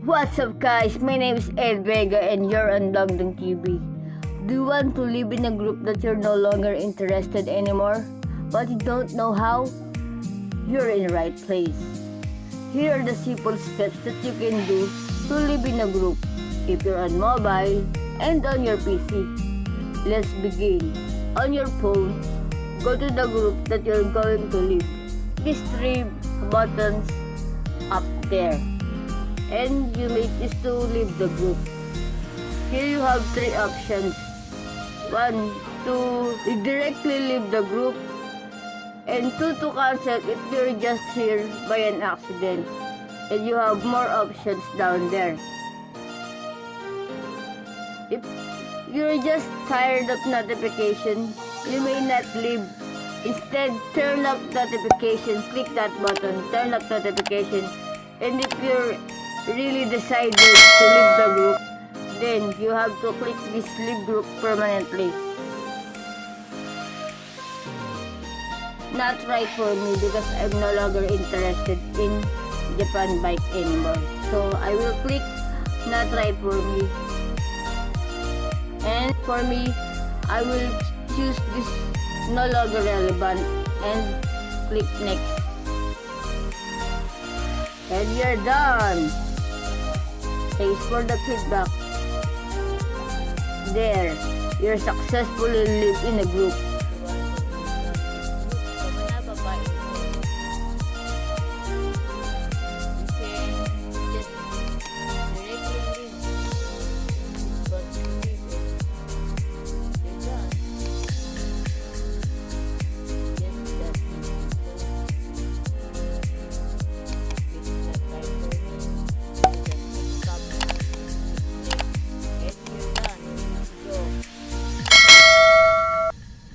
What's up guys, my name is Ed Vega and you're on Dongdong TV. Do you want to live in a group that you're no longer interested anymore, but you don't know how? You're in the right place. Here are the simple steps that you can do to live in a group if you're on mobile and on your PC. Let's begin. On your phone, go to the group that you're going to live. These three buttons up there, and you may choose to leave the group. Here you have three options. 1, to directly leave the group, and 2, to cancel if you're just here by an accident. And you have more options down there. If you're just tired of notification, you may not leave. Instead, turn off notification. Click that button, turn off notification. And if you're really decided to leave the group, then you have to click this leave group permanently. Not right for me because I'm no longer interested in Japan bike anymore. So I will click not right for me. And for me, I will choose this no longer relevant and click next. And you're done. Thanks for the feedback. There, you're successfully live in a group.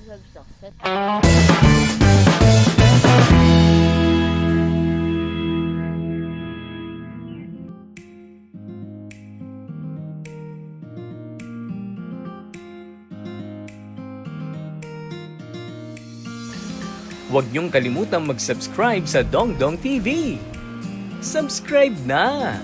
Success. Huwag niyong kalimutang mag-subscribe sa Dongdong TV. Subscribe na!